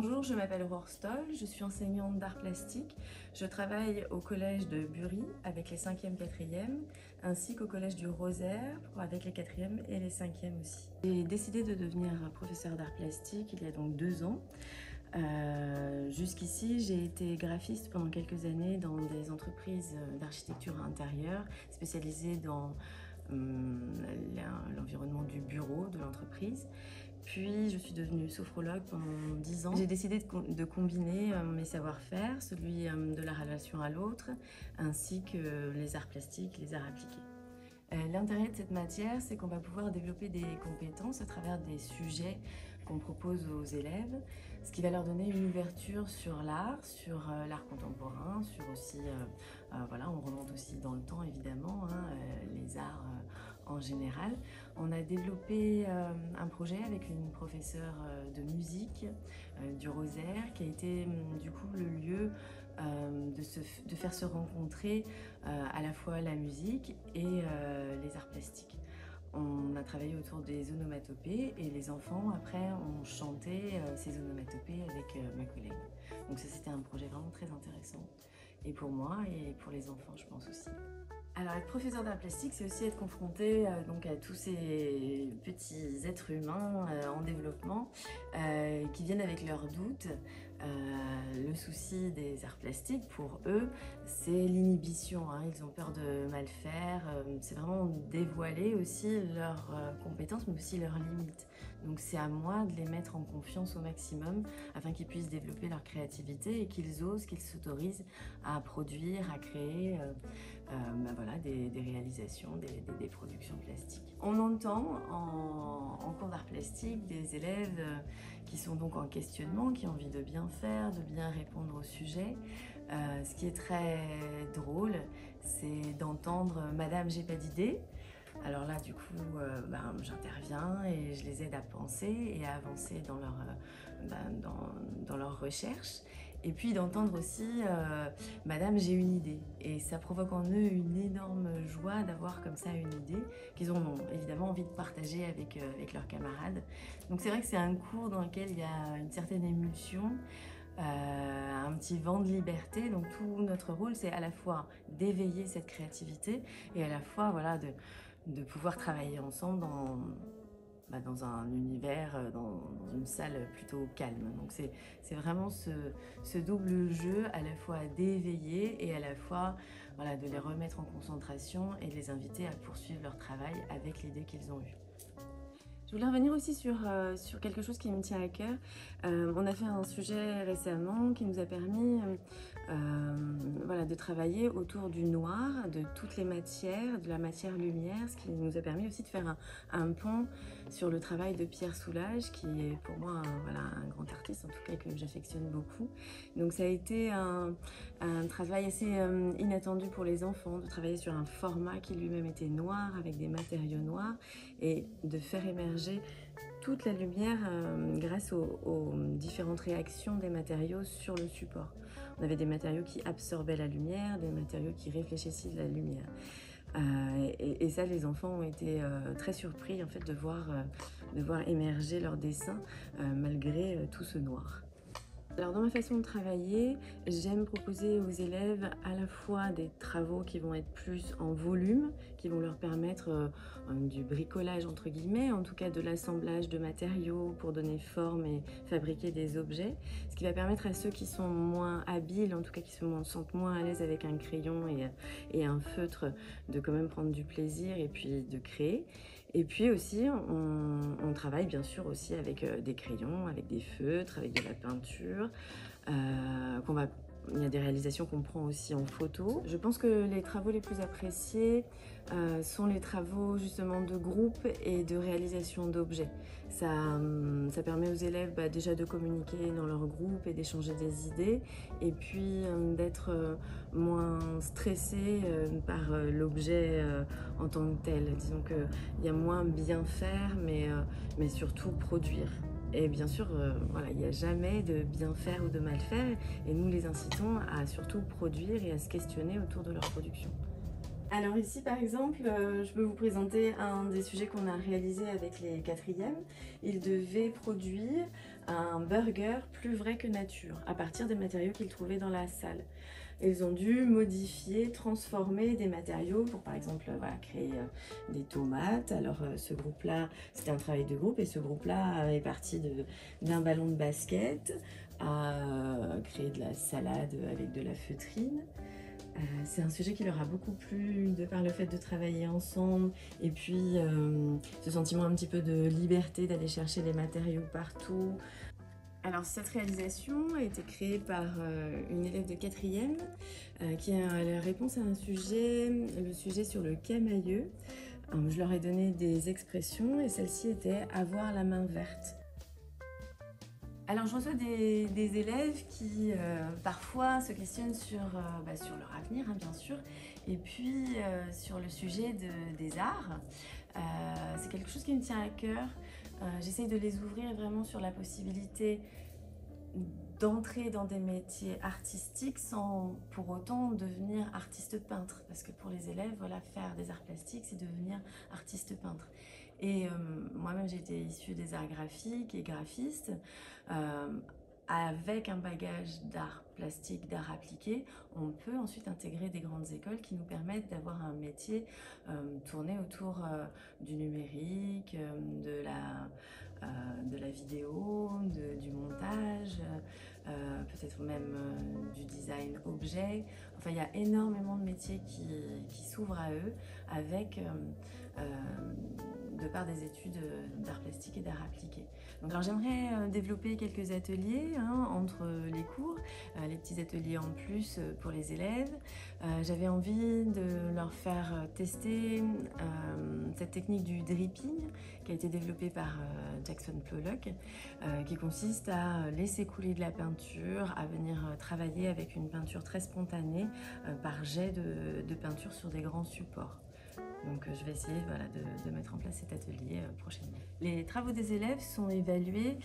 Bonjour, je m'appelle Aurore Stoll, je suis enseignante d'art plastique. Je travaille au collège de Bury avec les 5e, 4e, ainsi qu'au collège du Rosaire avec les 4e et les 5e aussi. J'ai décidé de devenir professeure d'art plastique il y a donc 2 ans. Jusqu'ici, j'ai été graphiste pendant quelques années dans des entreprises d'architecture intérieure spécialisées dans l'environnement du bureau de l'entreprise. Puis je suis devenue sophrologue pendant 10 ans. J'ai décidé de combiner mes savoir-faire, celui de la relation à l'autre, ainsi que les arts plastiques, les arts appliqués. L'intérêt de cette matière, c'est qu'on va pouvoir développer des compétences à travers des sujets qu'on propose aux élèves, ce qui va leur donner une ouverture sur l'art contemporain, sur aussi, voilà, on remonte aussi dans le temps évidemment, les arts en général. On a développé un projet avec une professeure de musique du Rosaire qui a été du coup le lieu de faire se rencontrer à la fois la musique et les arts plastiques. On a travaillé autour des onomatopées et les enfants après ont chanté ces onomatopées avec ma collègue. Donc ça c'était un projet vraiment très intéressant et pour moi et pour les enfants je pense aussi. Alors être professeur d'art plastique, c'est aussi être confronté donc à tous ces petits êtres humains en développement qui viennent avec leurs doutes. Le souci des arts plastiques pour eux, c'est l'inhibition. Ils ont peur de mal faire. C'est vraiment dévoiler aussi leurs compétences, mais aussi leurs limites. Donc c'est à moi de les mettre en confiance au maximum afin qu'ils puissent développer leur créativité et qu'ils osent, qu'ils s'autorisent à produire, à créer voilà, des réalisations, des productions plastiques. On entend en cours d'art plastique des élèves qui sont donc en questionnement, qui ont envie de bien faire, de bien répondre au sujet. Ce qui est très drôle, c'est d'entendre « Madame, j'ai pas d'idée ». Alors là, du coup, j'interviens et je les aide à penser et à avancer dans leur recherche. Et puis d'entendre aussi « Madame, j'ai une idée ». Et ça provoque en eux une énorme joie d'avoir comme ça une idée qu'ils ont évidemment envie de partager avec leurs camarades. Donc c'est vrai que c'est un cours dans lequel il y a une certaine émulsion, un petit vent de liberté. Donc tout notre rôle, c'est à la fois d'éveiller cette créativité et à la fois voilà, de pouvoir travailler ensemble dans un univers, dans une salle plutôt calme. Donc c'est vraiment ce double jeu à la fois d'éveiller et à la fois voilà, de les remettre en concentration et de les inviter à poursuivre leur travail avec l'idée qu'ils ont eue. Je voulais revenir aussi sur quelque chose qui me tient à cœur. On a fait un sujet récemment qui nous a permis voilà, de travailler autour du noir, de toutes les matières, de la matière-lumière, ce qui nous a permis aussi de faire un pont sur le travail de Pierre Soulages, qui est pour moi voilà, un grand artiste, en tout cas que j'affectionne beaucoup. Donc ça a été un travail assez inattendu pour les enfants, de travailler sur un format qui lui-même était noir, avec des matériaux noirs, et de faire émerger toute la lumière grâce aux différentes réactions des matériaux sur le support. On avait des matériaux qui absorbaient la lumière, des matériaux qui réfléchissaient la lumière. Et ça, les enfants ont été très surpris en fait, de voir émerger leur dessin malgré tout ce noir. Alors dans ma façon de travailler, j'aime proposer aux élèves à la fois des travaux qui vont être plus en volume, qui vont leur permettre du bricolage entre guillemets, en tout cas de l'assemblage de matériaux pour donner forme et fabriquer des objets, ce qui va permettre à ceux qui sont moins habiles, en tout cas qui se sentent moins à l'aise avec un crayon et un feutre, de quand même prendre du plaisir et puis de créer. Et puis aussi, on travaille bien sûr aussi avec des crayons, avec des feutres, avec de la peinture, il y a des réalisations qu'on prend aussi en photo. Je pense que les travaux les plus appréciés sont les travaux justement de groupe et de réalisation d'objets. Ça permet aux élèves déjà de communiquer dans leur groupe et d'échanger des idées et puis d'être moins stressés par l'objet en tant que tel. Disons qu'il y a moins bien faire mais surtout produire. Et bien sûr, voilà, il n'y a jamais de bien faire ou de mal faire et nous les incitons à surtout produire et à se questionner autour de leur production. Alors ici par exemple, je peux vous présenter un des sujets qu'on a réalisé avec les quatrièmes. Ils devaient produire un burger plus vrai que nature à partir des matériaux qu'ils trouvaient dans la salle. Ils ont dû modifier, transformer des matériaux pour par exemple voilà, créer des tomates. Alors ce groupe-là, c'était un travail de groupe et ce groupe-là est parti d'un ballon de basket à créer de la salade avec de la feutrine. C'est un sujet qui leur a beaucoup plu de par le fait de travailler ensemble et puis ce sentiment un petit peu de liberté d'aller chercher les matériaux partout. Alors cette réalisation a été créée par une élève de 4e qui a la réponse à un sujet, le sujet sur le camailleux. Je leur ai donné des expressions et celle-ci était « avoir la main verte ». Alors je reçois des élèves qui parfois se questionnent sur leur avenir bien sûr et puis sur le sujet des arts. C'est quelque chose qui me tient à cœur. J'essaye de les ouvrir vraiment sur la possibilité d'entrer dans des métiers artistiques sans pour autant devenir artiste peintre. Parce que pour les élèves, voilà, faire des arts plastiques, c'est devenir artiste peintre. Et moi-même, j'étais issue des arts graphiques et graphiste. Avec un bagage d'art plastique, d'art appliqué, on peut ensuite intégrer des grandes écoles qui nous permettent d'avoir un métier tourné autour du numérique, de la vidéo, du montage, peut-être même du design objet. Enfin, il y a énormément de métiers qui s'ouvrent à eux avec de par des études d'art plastique et d'art appliqué. Donc, alors j'aimerais développer quelques ateliers entre les cours, les petits ateliers en plus pour les élèves. J'avais envie de leur faire tester cette technique du dripping qui a été développée par Jackson Pollock, qui consiste à laisser couler de la peinture, à venir travailler avec une peinture très spontanée par jet de peinture sur des grands supports. Donc je vais essayer de mettre en place cet atelier prochainement. Les travaux des élèves sont évalués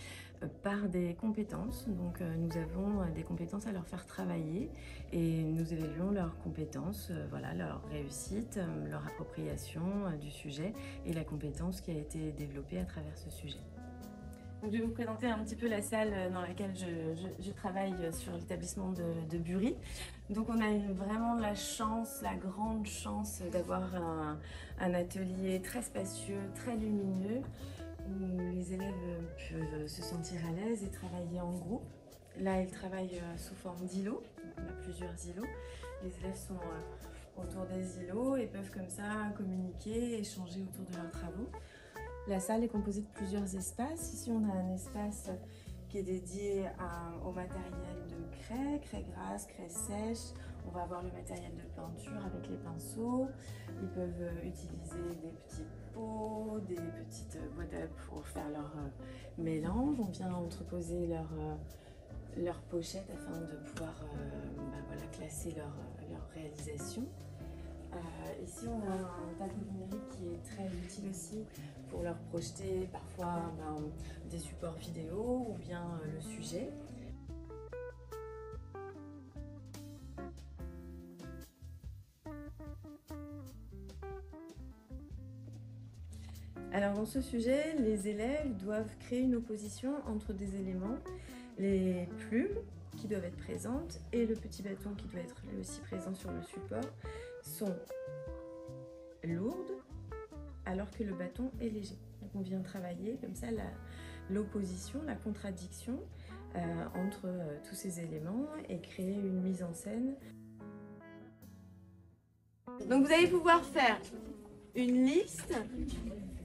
par des compétences. Donc nous avons des compétences à leur faire travailler et nous évaluons leurs compétences, leur réussite, leur appropriation du sujet et la compétence qui a été développée à travers ce sujet. Donc, je vais vous présenter un petit peu la salle dans laquelle je travaille sur l'établissement de Bury. Donc on a vraiment la chance, la grande chance d'avoir un atelier très spacieux, très lumineux, où les élèves peuvent se sentir à l'aise et travailler en groupe. Là, ils travaillent sous forme d'îlots. On a plusieurs îlots. Les élèves sont autour des îlots et peuvent comme ça communiquer, échanger autour de leurs travaux. La salle est composée de plusieurs espaces. Ici, on a un espace qui est dédié au matériel de craie grasse, craie sèche. On va avoir le matériel de peinture avec les pinceaux. Ils peuvent utiliser des petits pots, des petites boîtes pour faire leur mélange. On vient entreposer leur pochette afin de pouvoir classer leur réalisation. Ici, on a un tableau numérique qui est très utile aussi pour leur projeter parfois des supports vidéo ou bien le sujet. Alors dans ce sujet, les élèves doivent créer une opposition entre des éléments, les plumes qui doivent être présentes et le petit bâton qui doit être lui aussi présent sur le support sont lourdes alors que le bâton est léger. Donc on vient travailler comme ça l'opposition, la contradiction entre tous ces éléments et créer une mise en scène. Donc vous allez pouvoir faire une liste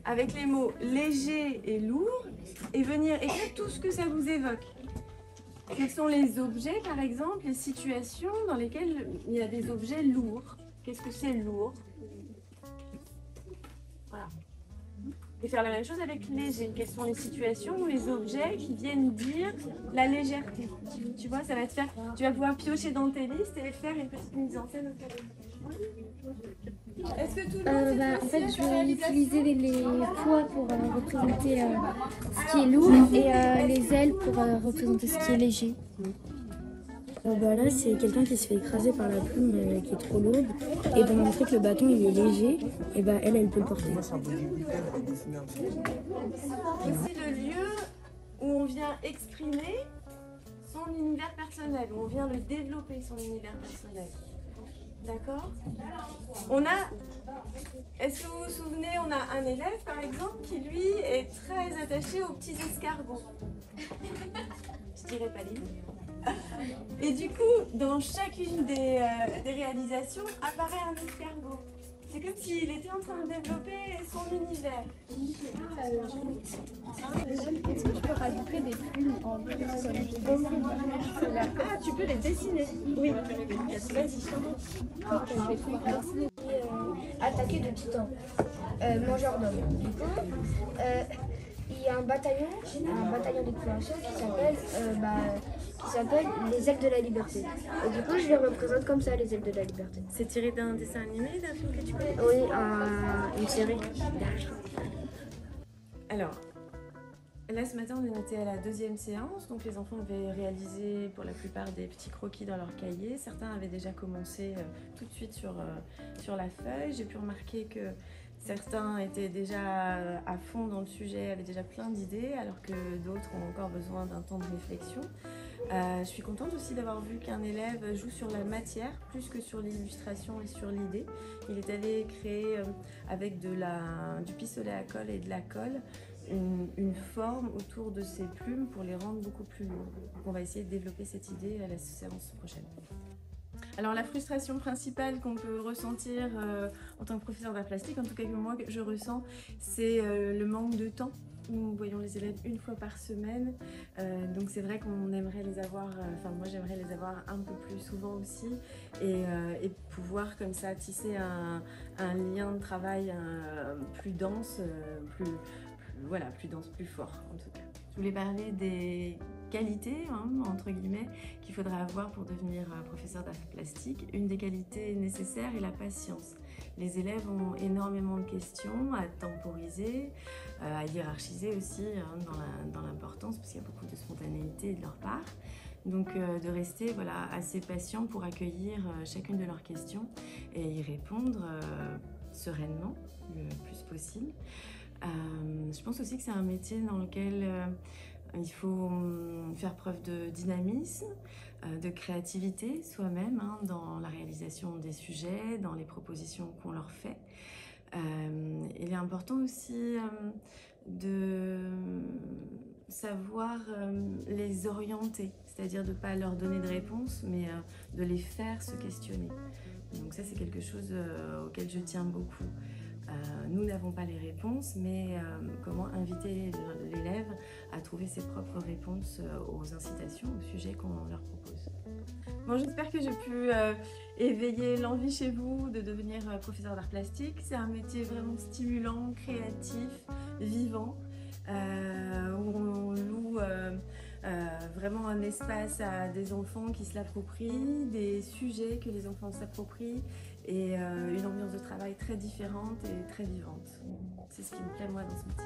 avec les mots léger et lourd et venir écrire tout ce que ça vous évoque. Quels sont les objets, par exemple, les situations dans lesquelles il y a des objets lourds? Qu'est-ce que c'est lourd? Voilà. Et faire la même chose avec léger. Quelles sont les situations ou les objets qui viennent dire la légèreté? Tu vois, ça va te faire. Tu vas pouvoir piocher dans tes listes et faire une petite mise en scène au cas où. Est-ce que tout le monde en fait, je vais utiliser les poids pour représenter ce qui est lourd et les ailes pour représenter ce qui est léger. Là, c'est quelqu'un qui se fait écraser par la plume qui est trop lourde. Et pour montrer que le bâton il est léger, et elle peut le porter. C'est le lieu où on vient exprimer son univers personnel, où on vient le développer, son univers personnel. D'accord? Est-ce que vous vous souvenez, on a un élève par exemple qui lui est très attaché aux petits escargots. Je dirais pas les noms. Et du coup, dans chacune des réalisations apparaît un escargot. C'est comme s'il était en train de développer son univers. Est-ce que je peux rajouter des plumes en plus Ah, tu peux les dessiner. Oui. Vas-y. Attaqué de titans, mangeur d'hommes. Du coup, il y a un bataillon d'exploration qui s'appelle les ailes de la liberté. Et du coup, je les représente comme ça, les ailes de la liberté. C'est tiré d'un dessin animé, d'un film que tu connais? Oui, une série. Alors, là ce matin on est noté à la 2e séance, donc les enfants avaient réalisé pour la plupart des petits croquis dans leur cahier. Certains avaient déjà commencé tout de suite sur la feuille. J'ai pu remarquer que certains étaient déjà à fond dans le sujet, avaient déjà plein d'idées, alors que d'autres ont encore besoin d'un temps de réflexion. Je suis contente aussi d'avoir vu qu'un élève joue sur la matière plus que sur l'illustration et sur l'idée. Il est allé créer avec du pistolet à colle et de la colle une forme autour de ses plumes pour les rendre beaucoup plus lourdes. Donc on va essayer de développer cette idée à la séance prochaine. Alors la frustration principale qu'on peut ressentir en tant que professeur d'art plastique, en tout cas que moi je ressens, c'est le manque de temps. Nous voyons les élèves une fois par semaine, donc c'est vrai qu'on aimerait les avoir, moi j'aimerais les avoir un peu plus souvent aussi, et pouvoir comme ça tisser un lien de travail plus dense, plus dense, plus fort en tout cas. Je voulais parler des qualités, entre guillemets, qu'il faudra avoir pour devenir professeur d'art plastique. Une des qualités nécessaires est la patience. Les élèves ont énormément de questions à temporiser, à hiérarchiser aussi dans l'importance, parce qu'il y a beaucoup de spontanéité de leur part. Donc de rester assez patient pour accueillir chacune de leurs questions et y répondre sereinement, le plus possible. Je pense aussi que c'est un métier dans lequel il faut faire preuve de dynamisme, de créativité soi-même dans la réalisation des sujets, dans les propositions qu'on leur fait. Il est important aussi de savoir les orienter, c'est-à-dire de ne pas leur donner de réponse, mais de les faire se questionner. Donc ça, c'est quelque chose auquel je tiens beaucoup. Nous n'avons pas les réponses, mais comment inviter l'élève à trouver ses propres réponses aux incitations, aux sujets qu'on leur propose. Bon, j'espère que j'ai pu éveiller l'envie chez vous de devenir professeur d'art plastique. C'est un métier vraiment stimulant, créatif, vivant, où on loue vraiment un espace à des enfants qui se l'approprient, des sujets que les enfants s'approprient, et une ambiance de travail très différente et très vivante. C'est ce qui me plaît moi dans ce métier.